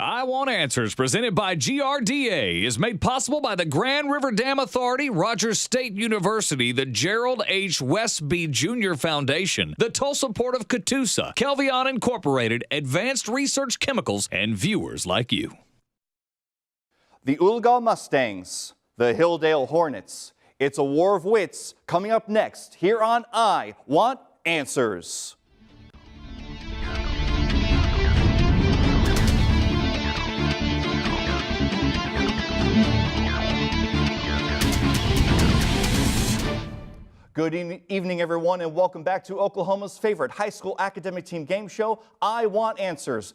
I Want Answers, presented by GRDA, is made possible by the Grand River Dam Authority, Rogers State University, the Gerald H. Westby Jr. Foundation, the Tulsa Port of Catoosa, Kelvion Incorporated, Advanced Research Chemicals, and viewers like you. The Oologah Mustangs, the Hilldale Hornets. It's a war of wits coming up next here on I Want Answers. Good evening, everyone, and welcome back to Oklahoma's favorite high school academic team game show, I Want Answers.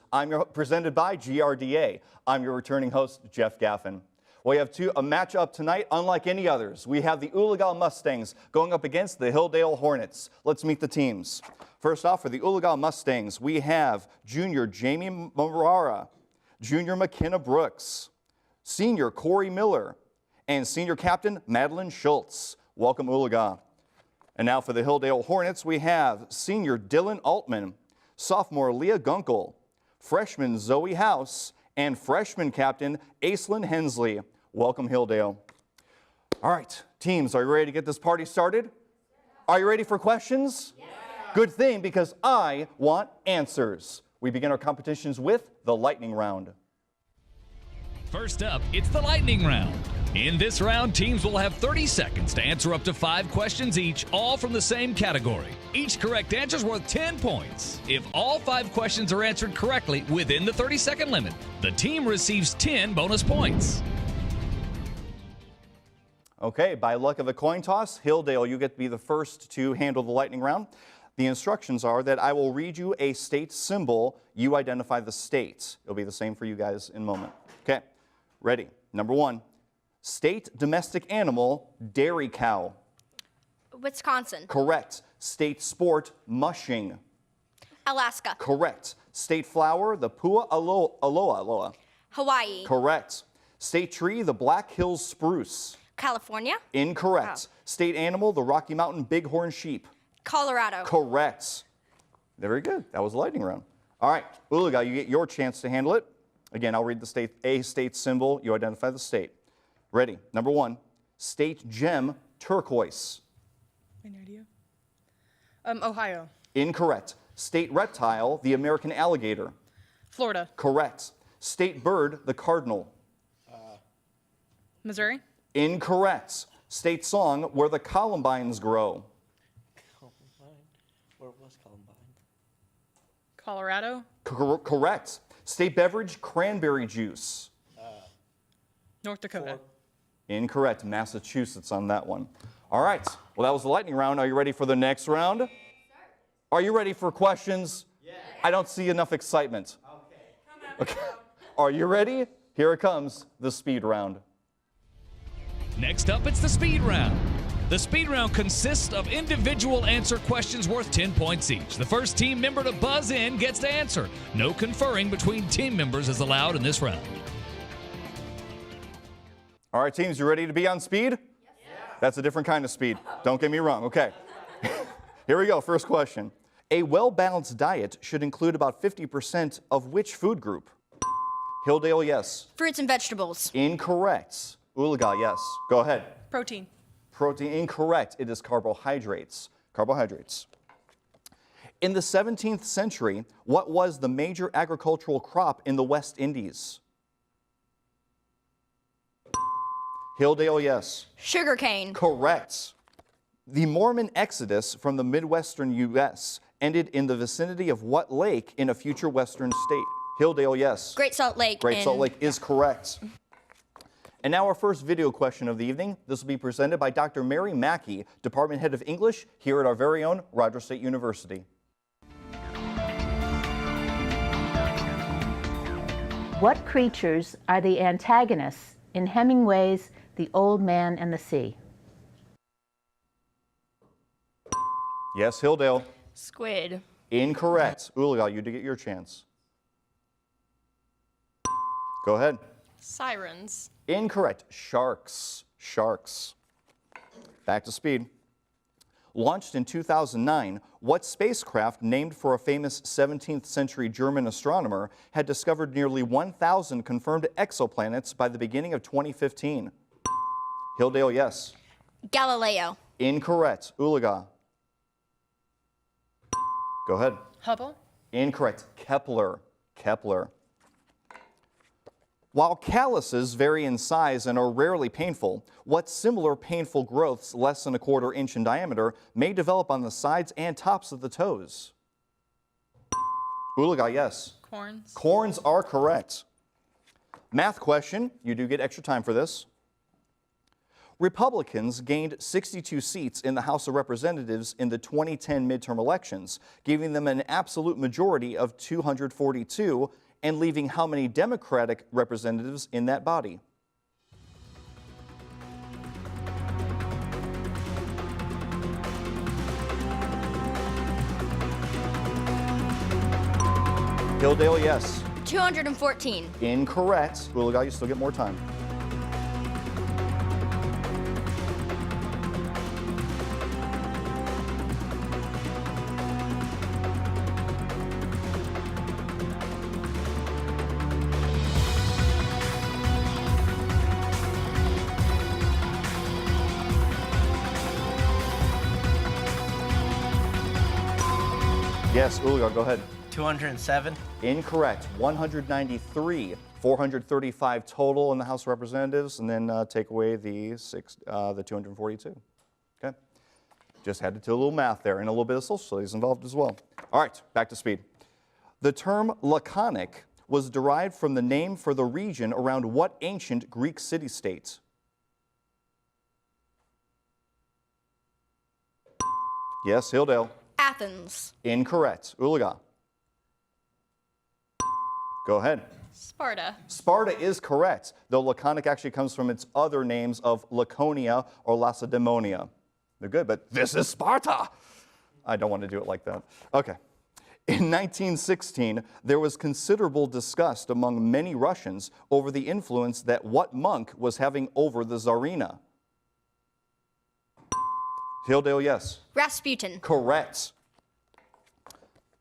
Presented by GRDA. I'm your returning host, Jeff Gaffin. We have a matchup tonight unlike any others. We have the Oologah Mustangs going up against the Hilldale Hornets. Let's meet the teams. First off, for the Oologah Mustangs, we have junior Jamie Marara, junior McKenna Brooks, senior Corey Miller, and senior captain Madeline Schultz. Welcome, Oologah. And now for the Hilldale Hornets, we have senior Dylan Altman, sophomore Leah Gunkel, freshman Zoe House, and freshman captain Aislinn Hensley. Welcome, Hilldale. All right, teams, are you ready to get this party started? Are you ready for questions? Yeah. Good thing, because I want answers. We begin our competitions with the lightning round. First up, it's the lightning round. In this round, teams will have 30 seconds to answer up to 5 questions each, all from the same category. Each correct answer is worth 10 points. If all 5 questions are answered correctly within the 30-second limit, the team receives 10 bonus points. Okay, by luck of a coin toss, Hilldale, you get to be the first to handle the lightning round. The instructions are that I will read you a state symbol. You identify the state. It'll be the same for you guys in a moment. Okay, ready? Number 1. State domestic animal, dairy cow. Wisconsin. Correct. State sport, mushing. Alaska. Correct. State flower, the Pua aloha. Hawaii. Correct. State tree, the Black Hills spruce. California. Incorrect. State animal, the Rocky Mountain bighorn sheep. Colorado. Correct. Very good. That was the lightning round. All right, Oologah, you get your chance to handle it. Again, I'll read the state symbol. You identify the state. Ready? Number 1, state gem, turquoise. Any idea? Ohio. Incorrect. State reptile, the American alligator. Florida. Correct. State bird, the cardinal. Missouri. Incorrect. State song, where the columbines grow. Columbine? Where was Columbine? Colorado. Correct. State beverage, cranberry juice. North Dakota. Incorrect. Massachusetts on that one. All right. Well, that was the lightning round. Are you ready for the next round? Are you ready for questions? Yeah. I don't see enough excitement. Okay. Are you ready? Here it comes, the speed round. Next up, it's the speed round. The speed round consists of individual answer questions worth 10 points each. The first team member to buzz in gets to answer. No conferring between team members is allowed in this round. All right, teams, you ready to be on speed? Yes. That's a different kind of speed. Don't get me wrong. Okay. Here we go. First question. A well-balanced diet should include about 50% of which food group? Hilldale, yes. Fruits and vegetables. Incorrect. Oologah, yes. Go ahead. Protein. Protein, incorrect. It is carbohydrates. Carbohydrates. In the 17th century, what was the major agricultural crop in the West Indies? Hilldale, yes. Sugarcane. Correct. The Mormon exodus from the Midwestern U.S. ended in the vicinity of what lake in a future Western state? Hilldale, yes. Great Salt Lake. Great Salt Lake is correct. And now our first video question of the evening. This will be presented by Dr. Mary Mackie, Department Head of English here at our very own Rogers State University. What creatures are the antagonists in Hemingway's The Old Man and the Sea? Yes, Hilldale. Squid. Incorrect. Oologah, you did get your chance. Go ahead. Sirens. Incorrect. Sharks. Sharks. Back to speed. Launched in 2009, what spacecraft named for a famous 17th century German astronomer had discovered nearly 1,000 confirmed exoplanets by the beginning of 2015? Hilldale, yes. Galileo. Incorrect. Oologah. Go ahead. Hubble. Incorrect. Kepler. Kepler. While calluses vary in size and are rarely painful, what similar painful growths less than a quarter inch in diameter may develop on the sides and tops of the toes? Oologah, yes. Corns. Corns are correct. Math question. You do get extra time for this. Republicans gained 62 seats in the House of Representatives in the 2010 midterm elections, giving them an absolute majority of 242 and leaving how many Democratic representatives in that body? Hilldale, yes. 214. Incorrect. Oologah, you still get more time. Yes, Oologah, go ahead. 207. Incorrect. 193. 435 total in the House of Representatives, and then take away the 242. Okay. Just had to do a little math there and a little bit of social studies involved as well. All right, back to speed. The term laconic was derived from the name for the region around what ancient Greek city-state? Yes, Hilldale. Athens. Incorrect. Oologah. Go ahead. Sparta. Sparta is correct, though laconic actually comes from its other names of Laconia or Lacedaemonia. They're good, but this is Sparta. I don't want to do it like that. Okay. In 1916, there was considerable disgust among many Russians over the influence that what monk was having over the Tsarina? Hilldale, yes. Rasputin. Correct.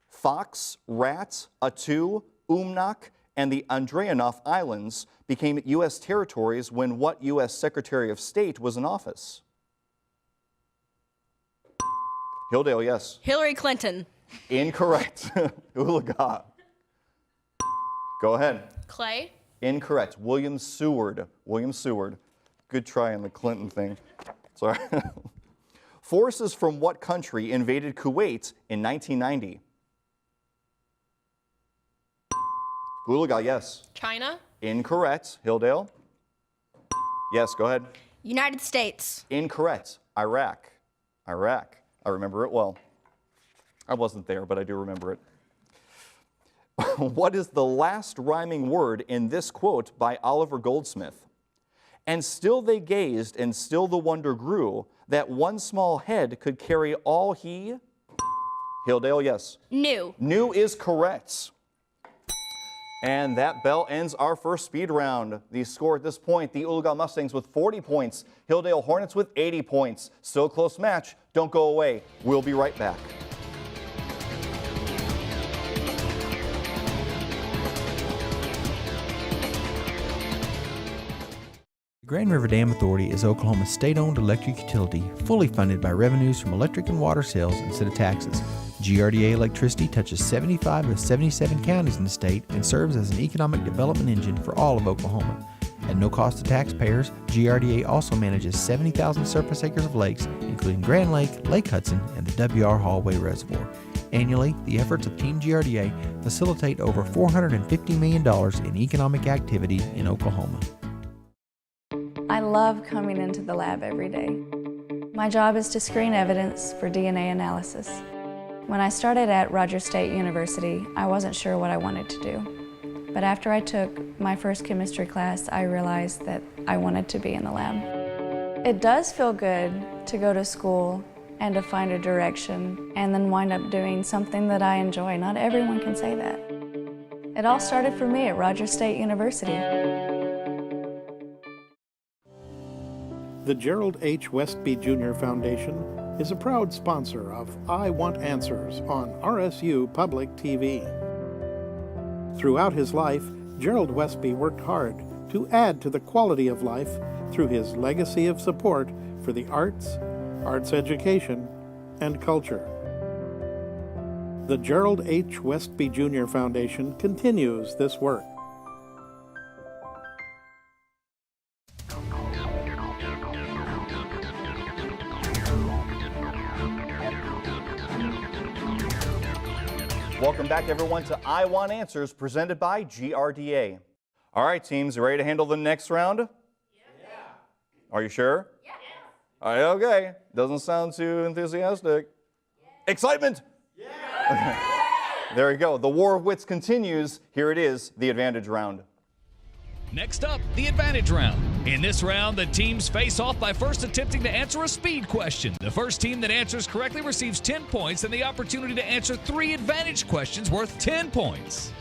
Fox, Rat, Attu, Umnak, and the Andreanov Islands became U.S. territories when what U.S. Secretary of State was in office? Hilldale, yes. Hillary Clinton. Incorrect. Oologah. Go ahead. Clay. Incorrect. William Seward. William Seward. Good try on the Clinton thing. Sorry. Forces from what country invaded Kuwait in 1990? Oologah, yes. China. Incorrect. Hilldale? Yes, go ahead. United States. Incorrect. Iraq. Iraq. I remember it well. I wasn't there, but I do remember it. What is the last rhyming word in this quote by Oliver Goldsmith? And still they gazed, and still the wonder grew, that one small head could carry all he... Hilldale, yes. New. New is correct. And that bell ends our first speed round. The score at this point, the Oologah Mustangs with 40 points, Hilldale Hornets with 80 points. Still a close match. Don't go away. We'll be right back. The Grand River Dam Authority is Oklahoma's state-owned electric utility, fully funded by revenues from electric and water sales instead of taxes. GRDA electricity touches 75 of 77 counties in the state and serves as an economic development engine for all of Oklahoma. At no cost to taxpayers, GRDA also manages 70,000 surface acres of lakes, including Grand Lake, Lake Hudson, and the WR Hallway Reservoir. Annually, the efforts of Team GRDA facilitate over $450 million in economic activity in Oklahoma. I love coming into the lab every day. My job is to screen evidence for DNA analysis. When I started at Rogers State University, I wasn't sure what I wanted to do. But after I took my first chemistry class, I realized that I wanted to be in the lab. It does feel good to go to school and to find a direction and then wind up doing something that I enjoy. Not everyone can say that. It all started for me at Rogers State University. The Gerald H. Westby Jr. Foundation is a proud sponsor of I Want Answers on RSU Public TV. Throughout his life, Gerald Westby worked hard to add to the quality of life through his legacy of support for the arts, arts education, and culture. The Gerald H. Westby Jr. Foundation continues this work. Welcome back, everyone, to I Want Answers, presented by GRDA. All right, teams, you ready to handle the next round? Yeah. Are you sure? Yeah. All right, okay. Doesn't sound too enthusiastic. Yeah. Excitement! Yeah. Okay. There you go. The war of wits continues. Here it is, the advantage round. Next up, the advantage round. In this round, the teams face off by first attempting to answer a speed question. The first team that answers correctly receives 10 points and the opportunity to answer 3 advantage questions worth 10 points.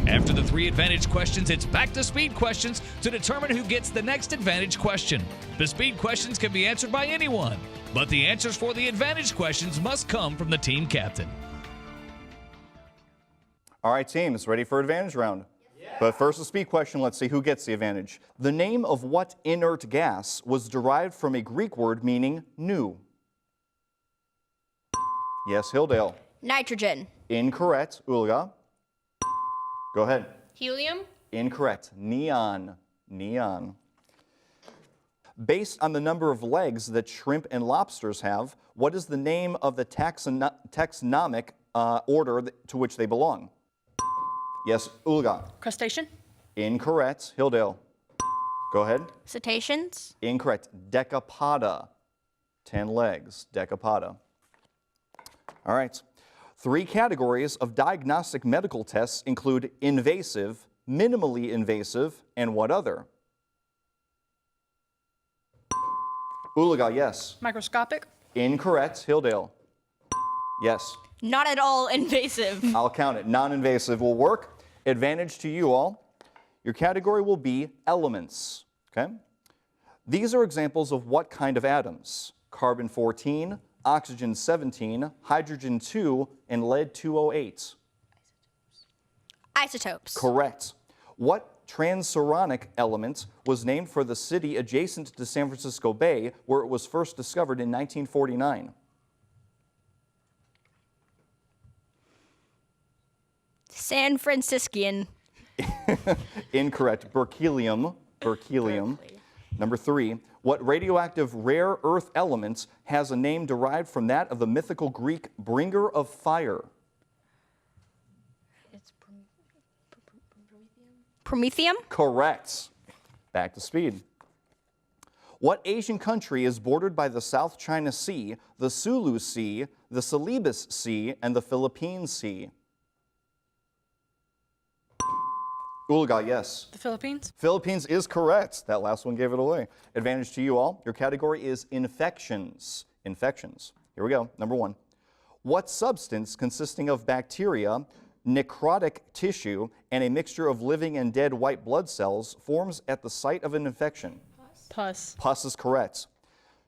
After the 3 advantage questions, it's back to speed questions to determine who gets the next advantage question. The speed questions can be answered by anyone, but the answers for the advantage questions must come from the team captain. All right, teams, ready for advantage round? But first, a speed question. Let's see who gets the advantage. The name of what inert gas was derived from a Greek word meaning new? Yes, Hilldale. Nitrogen. Incorrect. Oologah. Go ahead. Helium. Incorrect. Neon. Neon. Based on the number of legs that shrimp and lobsters have, what is the name of the taxonomic order to which they belong? Yes, Oologah. Crustacean. Incorrect. Hilldale. Go ahead. Cetaceans. Incorrect. Decapoda. 10 legs. Decapoda. All right. 3 categories of diagnostic medical tests include invasive, minimally invasive, and what other? Oologah, yes. Microscopic. Incorrect. Hilldale. Yes. Not at all invasive. I'll count it. Non-invasive will work. Advantage to you all. Your category will be elements. Okay? These are examples of what kind of atoms? Carbon-14, oxygen-17, hydrogen-2, and lead-208. Isotopes. Correct. What transuranic element was named for the city adjacent to San Francisco Bay where it was first discovered in 1949? San Franciscan. Incorrect. Berkelium. Berkelium. Number 3. What radioactive rare earth element has a name derived from that of the mythical Greek bringer of fire? It's Promethium. Correct. Back to speed. What Asian country is bordered by the South China Sea, the Sulu Sea, the Celebes Sea, and the Philippine Sea? Oologah, yes. The Philippines. Philippines is correct. That last one gave it away. Advantage to you all. Your category is infections. Infections. Here we go. Number 1. What substance consisting of bacteria, necrotic tissue, and a mixture of living and dead white blood cells forms at the site of an infection? Pus. Pus is correct.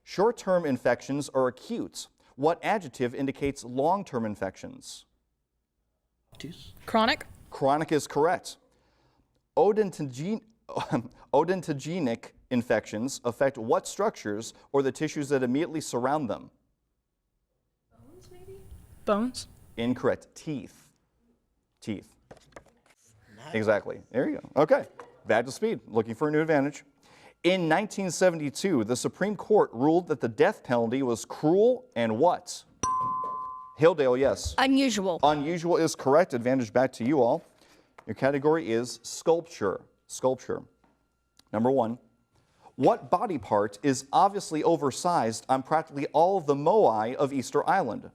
Short-term infections are acute. What adjective indicates long-term infections? Chronic. Chronic is correct. Odontogenic infections affect what structures or the tissues that immediately surround them? Bones, maybe? Bones. Incorrect. Teeth. Teeth. Nice. Exactly. There you go. Okay. Back to speed. Looking for a new advantage. In 1972, the Supreme Court ruled that the death penalty was cruel and what? Hilldale, yes. Unusual. Unusual is correct. Advantage back to you all. Your category is sculpture. Sculpture. Number 1. What body part is obviously oversized on practically all of the moai of Easter Island?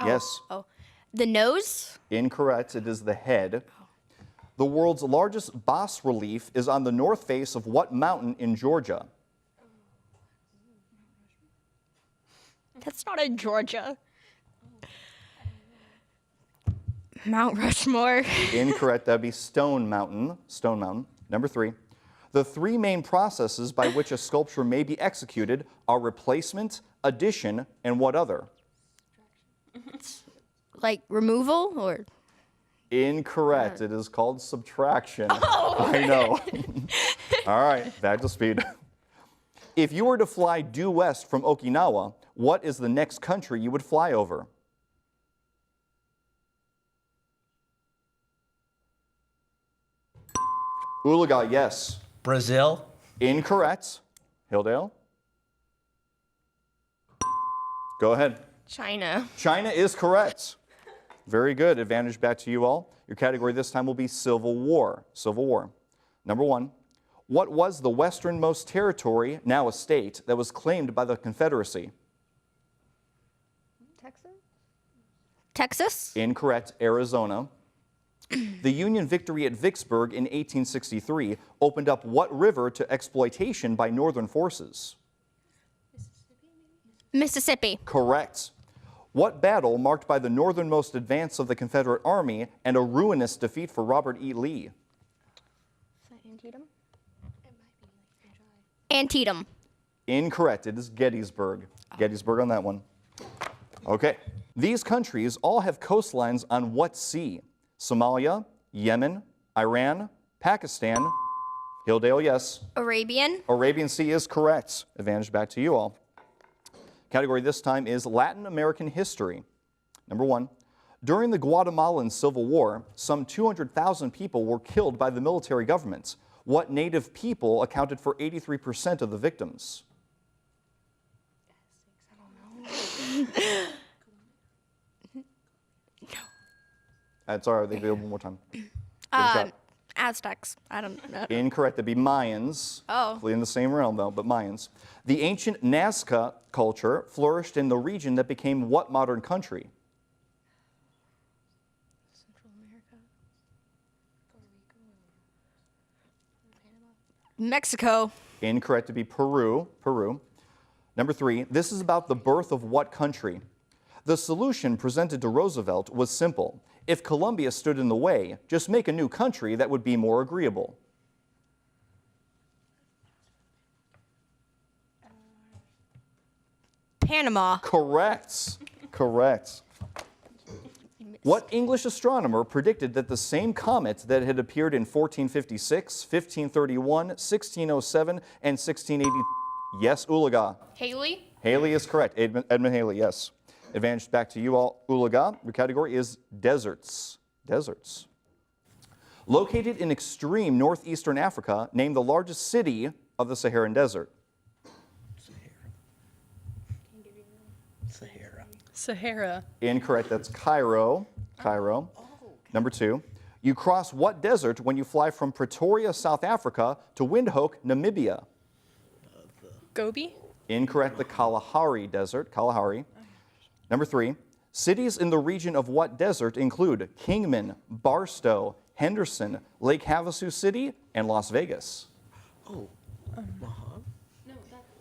Yes. Oh. The nose? Incorrect. It is the head. The world's largest bas relief is on the north face of what mountain in Georgia? That's not in Georgia. Mount Rushmore. Incorrect. That would be Stone Mountain. Stone Mountain. Number 3. The three main processes by which a sculpture may be executed are replacement, addition, and what other? Like removal or? Incorrect. It is called subtraction. I know. All right, back to speed. If you were to fly due west from Okinawa, what is the next country you would fly over? Oologah, yes. Brazil. Incorrect. Hilldale? Go ahead. China. China is correct. Very good. Advantage back to you all. Your category this time will be Civil War. Civil War. Number 1. What was the westernmost territory, now a state, that was claimed by the Confederacy? Texas? Incorrect. Arizona. The Union victory at Vicksburg in 1863 opened up what river to exploitation by Northern forces? Mississippi. Correct. What battle marked by the northernmost advance of the Confederate Army and a ruinous defeat for Robert E. Lee? Antietam. Incorrect. It is Gettysburg. Gettysburg on that one. Okay. These countries all have coastlines on what sea? Somalia, Yemen, Iran, Pakistan. Hilldale, yes. Arabian. Arabian Sea is correct. Advantage back to you all. Category this time is Latin American history. Number 1. During the Guatemalan Civil War, some 200,000 people were killed by the military government. What native people accounted for 83% of the victims? Sorry, they do it one more time. Aztecs. I don't know. Incorrect. That'd be Mayans. Oh. In the same realm, though, but Mayans. The ancient Nazca culture flourished in the region that became what modern country? Central America. Mexico. Incorrect. To be Peru. Peru. Number 3. This is about the birth of what country? The solution presented to Roosevelt was simple. If Colombia stood in the way, just make a new country that would be more agreeable. Panama. Correct. Correct. What English astronomer predicted that the same comet that had appeared in 1456, 1531, 1607, and 1680? Yes, Oologah. Haley. Haley is correct. Edmund Haley, yes. Advantage back to you all. Oologah. Your category is deserts. Deserts. Located in extreme northeastern Africa, name the largest city of the Saharan Desert. Sahara. Incorrect. That's Cairo. Cairo. Number 2. You cross what desert when you fly from Pretoria, South Africa to Windhoek, Namibia? Gobi. Incorrect. The Kalahari Desert. Kalahari. Number 3. Cities in the region of what desert include Kingman, Barstow, Henderson, Lake Havasu City, and Las Vegas? Oh, Mojave? No, that's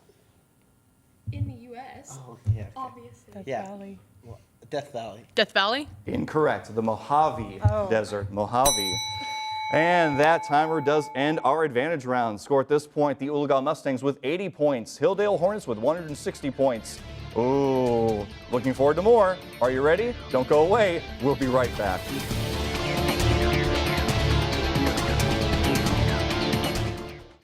in the U.S. Oh, yeah. Okay. Obviously. Death Valley. Well, Death Valley. Death Valley. Incorrect. The Mojave Desert. Mojave. And that timer does end our advantage round. Score at this point, the Oologah Mustangs with 80 points. Hilldale Hornets with 160 points. Ooh, looking forward to more. Are you ready? Don't go away. We'll be right back.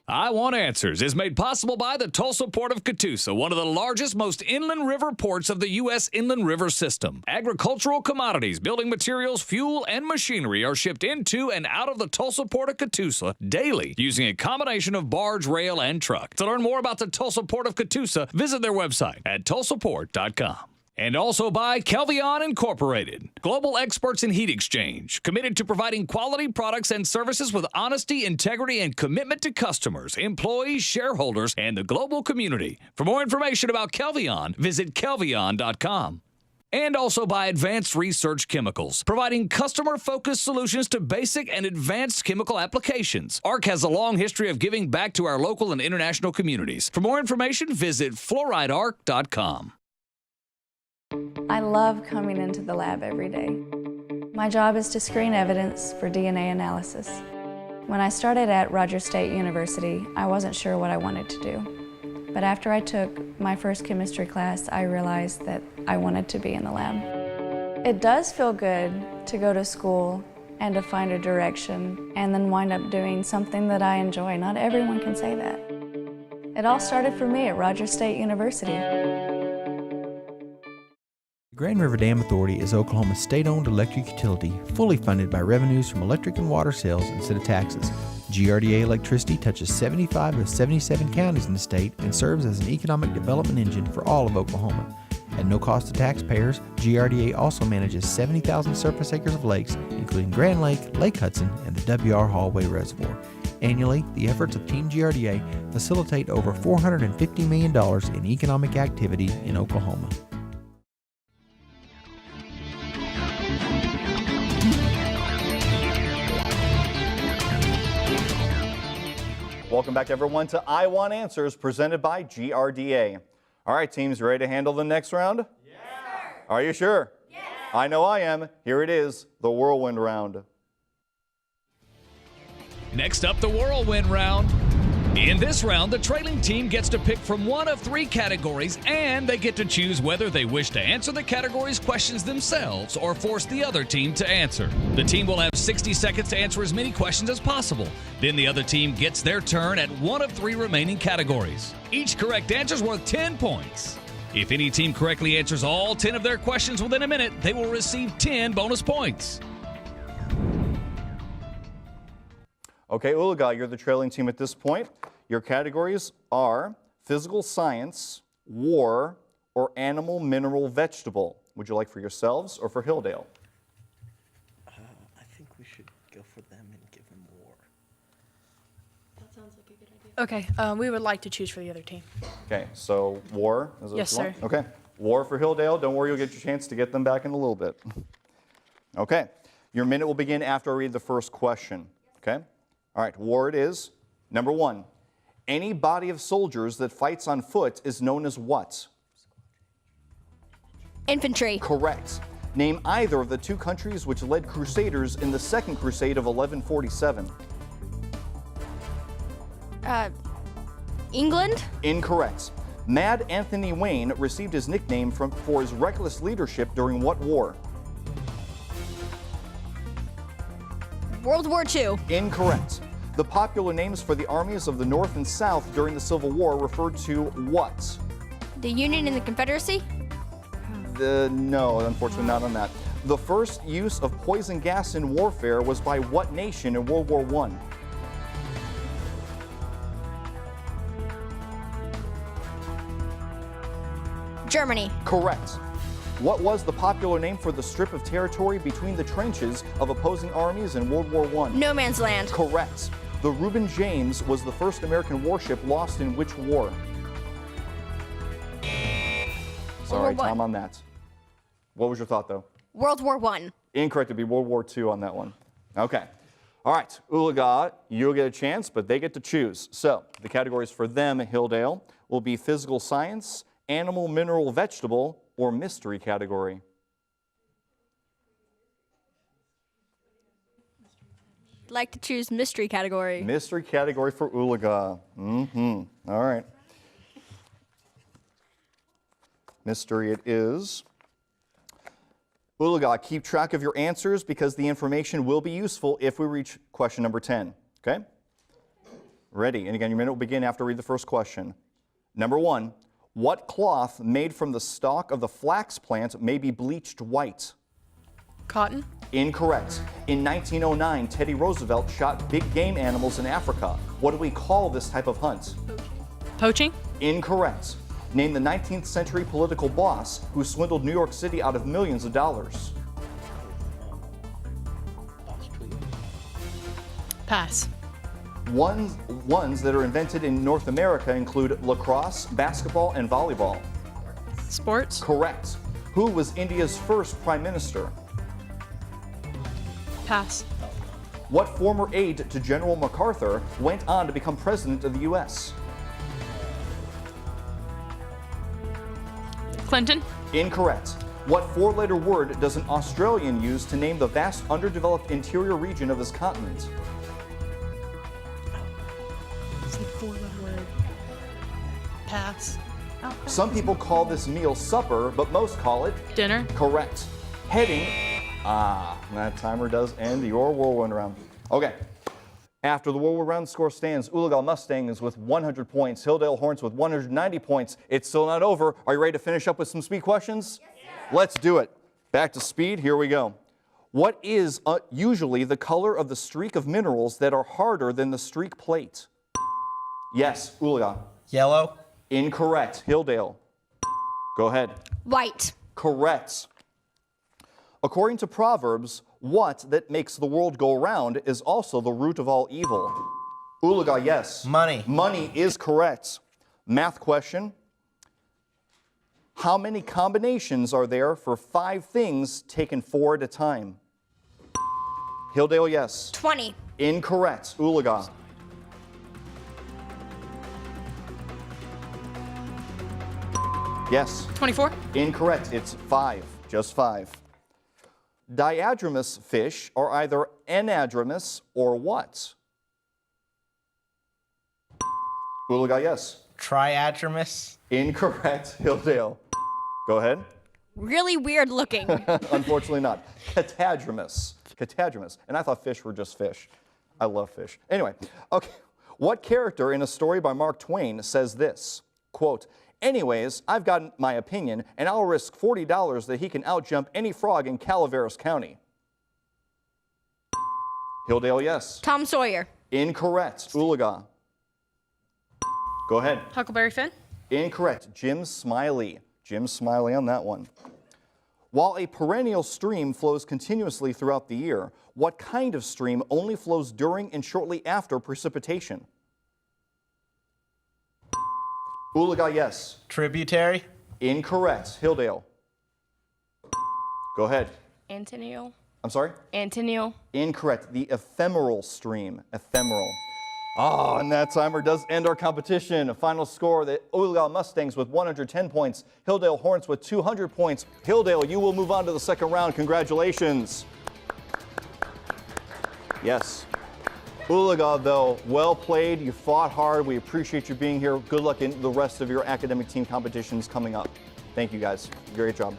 I Want Answers is made possible by the Tulsa Port of Catoosa, one of the largest, most inland river ports of the U.S. inland river system. Agricultural commodities, building materials, fuel, and machinery are shipped into and out of the Tulsa Port of Catoosa daily using a combination of barge, rail, and truck. To learn more about the Tulsa Port of Catoosa, visit their website at tulsaport.com. And also by Kelvion Incorporated, global experts in heat exchange, committed to providing quality products and services with honesty, integrity, and commitment to customers, employees, shareholders, and the global community. For more information about Kelvion, visit kelvion.com. And also by Advanced Research Chemicals, providing customer-focused solutions to basic and advanced chemical applications. ARC has a long history of giving back to our local and international communities. For more information, visit fluoridearc.com. I love coming into the lab every day. My job is to screen evidence for DNA analysis. When I started at Rogers State University, I wasn't sure what I wanted to do. But after I took my first chemistry class, I realized that I wanted to be in the lab. It does feel good to go to school and to find a direction and then wind up doing something that I enjoy. Not everyone can say that. It all started for me at Rogers State University. The Grand River Dam Authority is Oklahoma's state-owned electric utility, fully funded by revenues from electric and water sales instead of taxes. GRDA electricity touches 75 of 77 counties in the state and serves as an economic development engine for all of Oklahoma. At no cost to taxpayers, GRDA also manages 70,000 surface acres of lakes, including Grand Lake, Lake Hudson, and the WR Hallway Reservoir. Annually, the efforts of Team GRDA facilitate over $450 million in economic activity in Oklahoma. Welcome back, everyone, to I Want Answers, presented by GRDA. All right, teams, ready to handle the next round? Yes, sir. Are you sure? Yes. I know I am. Here it is, the whirlwind round. Next up, the whirlwind round. In this round, the trailing team gets to pick from one of 3 categories, and they get to choose whether they wish to answer the category's questions themselves or force the other team to answer. The team will have 60 seconds to answer as many questions as possible. Then the other team gets their turn at one of 3 remaining categories. Each correct answer is worth 10 points. If any team correctly answers all 10 of their questions within a minute, they will receive 10 bonus points. Okay, Oologah, you're the trailing team at this point. Your categories are physical science, war, or animal, mineral, vegetable. Would you like for yourselves or for Hilldale? I think we should go for them and give them war. That sounds like a good idea. Okay, we would like to choose for the other team. Okay, so war is what Yes, you want? sir. Okay, war for Hilldale. Don't worry, you'll get your chance to get them back in a little bit. Okay, your minute will begin after I read the first question. Okay? All right, war it is. Number 1, any body of soldiers that fights on foot is known as what? Infantry. Correct. Name either of the 2 countries which led crusaders in the Second Crusade of 1147. England. Incorrect. Mad Anthony Wayne received his nickname for his reckless leadership during what war? World War II. Incorrect. The popular names for the armies of the North and South during the Civil War referred to what? The Union and the Confederacy. No, unfortunately not on that. The first use of poison gas in warfare was by what nation in World War I? Germany. Correct. What was the popular name for the strip of territory between the trenches of opposing armies in World War I? No Man's Land. Correct. The Reuben James was the first American warship lost in which war? Sorry, World War I. Tom, on that. What was your thought, though? World War I. Incorrect. It'd be World War II on that one. Okay. All right, Oologah, you'll get a chance, but they get to choose. So the categories for them at Hilldale will be physical science, animal, mineral, vegetable, or mystery category. I'd like to choose mystery category. Mystery category for Oologah. All right. Mystery it is. Oologah, keep track of your answers because the information will be useful if we reach question number 10. Okay? Ready. And again, your minute will begin after I read the first question. Number 1. What cloth made from the stalk of the flax plant may be bleached white? Cotton. Incorrect. In 1909, Teddy Roosevelt shot big game animals in Africa. What do we call this type of hunt? Poaching. Incorrect. Name the 19th century political boss who swindled New York City out of millions of dollars. Pass. Ones that are invented in North America include lacrosse, basketball, and volleyball. Sports. Correct. Who was India's first prime minister? Pass. What former aide to General MacArthur went on to become president of the U.S.? Clinton. Incorrect. What 4-letter word does an Australian use to name the vast underdeveloped interior region of this continent? It's like 4-letter word. Pass. Some people call this meal supper, but most call it Dinner. correct. Heading. That timer does end your whirlwind round. Okay. After the whirlwind round, the score stands Oologah Mustangs with 100 points, Hilldale Hornets with 190 points. It's still not over. Are you ready to finish up with some speed questions? Yes, sir. Let's do it. Back to speed. Here we go. What is usually the color of the streak of minerals that are harder than the streak plate? Yes, Oologah. Yellow. Incorrect. Hilldale. Go ahead. White. Correct. According to Proverbs, what that makes the world go round is also the root of all evil. Oologah, yes. Money. Money is correct. Math question. How many combinations are there for 5 things taken 4 at a time? Hilldale, yes. 20. Incorrect. Oologah. Yes. 24. Incorrect. It's 5. Just 5. Diadromous fish are either anadromous or what? Oologah, yes. Triadromous. Incorrect. Hilldale. Go ahead. Really weird looking. Unfortunately not. Catadromous. Catadromous. And I thought fish were just fish. I love fish. Anyway, okay. What character in a story by Mark Twain says this? Quote, anyways, I've got my opinion, and I'll risk $40 that he can outjump any frog in Calaveras County. Hilldale, yes. Tom Sawyer. Incorrect. Oologah. Go ahead. Huckleberry Finn. Incorrect. Jim Smiley. Jim Smiley on that one. While a perennial stream flows continuously throughout the year, what kind of stream only flows during and shortly after precipitation? Oologah, yes. Tributary. Incorrect. Hilldale. Go ahead. Antennial. I'm sorry? Antennial. Incorrect. The ephemeral stream. Ephemeral. And that timer does end our competition. A final score, the Oologah Mustangs with 110 points, Hilldale Hornets with 200 points. Hilldale, you will move on to the second round. Congratulations. Yes. Oologah, though, well played. You fought hard. We appreciate you being here. Good luck in the rest of your academic team competitions coming up. Thank you, guys. Great job.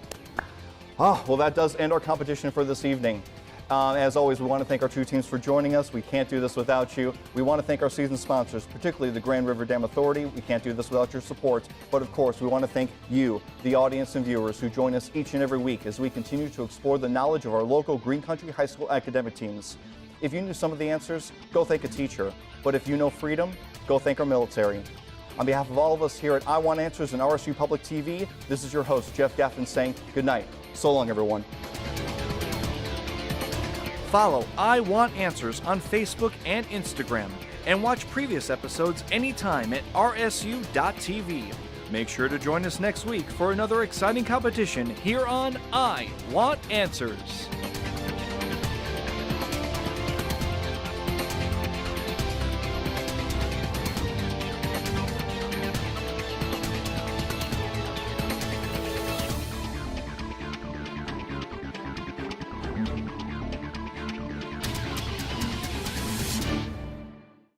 Well, that does end our competition for this evening. As always, we want to thank our 2 teams for joining us. We can't do this without you. We want to thank our season sponsors, particularly the Grand River Dam Authority. We can't do this without your support. But of course, we want to thank you, the audience and viewers who join us each and every week as we continue to explore the knowledge of our local Green Country High School academic teams. If you knew some of the answers, go thank a teacher. But if you know freedom, go thank our military. On behalf of all of us here at I Want Answers and RSU Public TV, this is your host, Jeff Gaffin, saying good night. So long, everyone. Follow I Want Answers on Facebook and Instagram, and watch previous episodes anytime at rsu.tv. Make sure to join us next week for another exciting competition here on I Want Answers.